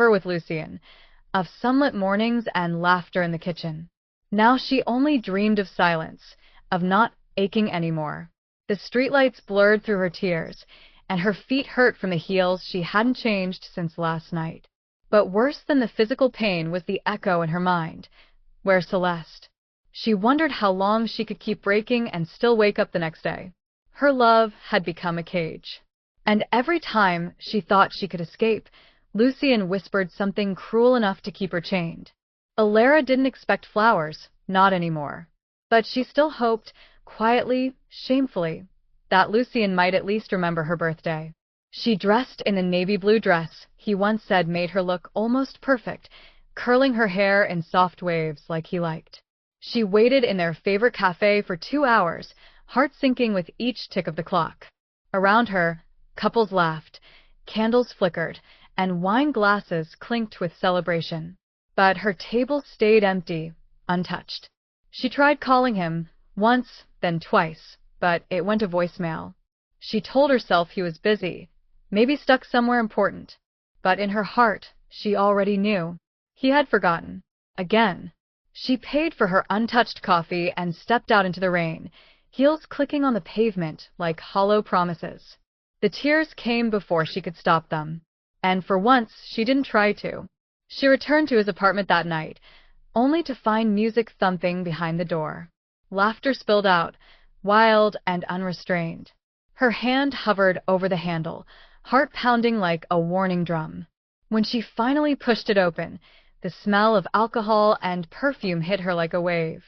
with Lucien, of sunlit mornings and laughter in the kitchen. Now she only dreamed of silence, of not aching anymore. The streetlights blurred through her tears, and her feet hurt from the heels she hadn't changed since last night. But worse than the physical pain was the echo in her mind. Where's Celeste? She wondered how long she could keep breaking and still wake up the next day. Her love had become a cage. And every time she thought she could escape, Lucien whispered something cruel enough to keep her chained. Alara didn't expect flowers, not anymore. But she still hoped, quietly, shamefully, that Lucien might at least remember her birthday. She dressed in a navy blue dress he once said made her look almost perfect, curling her hair in soft waves like he liked. She waited in their favorite cafe for 2 hours, heart sinking with each tick of the clock. Around her, couples laughed, candles flickered, and wine glasses clinked with celebration. But her table stayed empty, untouched. She tried calling him, once, then twice, but it went to voicemail. She told herself he was busy, maybe stuck somewhere important. But in her heart, she already knew. He had forgotten. Again. She paid for her untouched coffee and stepped out into the rain, heels clicking on the pavement like hollow promises. The tears came before she could stop them. And for once, she didn't try to. She returned to his apartment that night, only to find music thumping behind the door. Laughter spilled out, wild and unrestrained. Her hand hovered over the handle, heart pounding like a warning drum. When she finally pushed it open, the smell of alcohol and perfume hit her like a wave.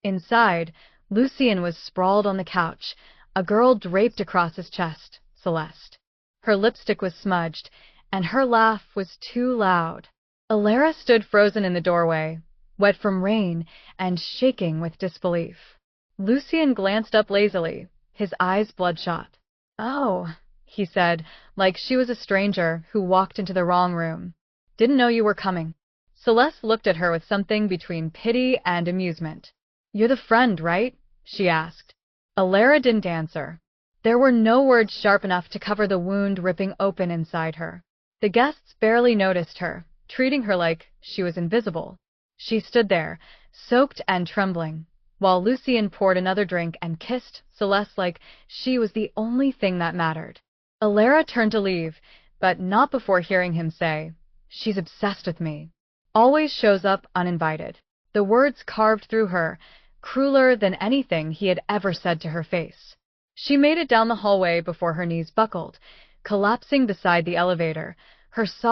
Inside, Lucien was sprawled on the couch, a girl draped across his chest, Celeste. Her lipstick was smudged, and her laugh was too loud. Alara stood frozen in the doorway, wet from rain and shaking with disbelief. Lucien glanced up lazily, his eyes bloodshot. "Oh," he said, like she was a stranger who walked into the wrong room. "Didn't know you were coming." Celeste looked at her with something between pity and amusement. "You're the friend, right?" she asked. Alara didn't answer. There were no words sharp enough to cover the wound ripping open inside her. The guests barely noticed her, treating her like she was invisible. She stood there, soaked and trembling, while Lucien poured another drink and kissed Celeste like she was the only thing that mattered. Alara turned to leave, but not before hearing him say, "She's obsessed with me. Always shows up uninvited." The words carved through her, crueler than anything he had ever said to her face. She made it down the hallway before her knees buckled, collapsing beside the elevator, her sobs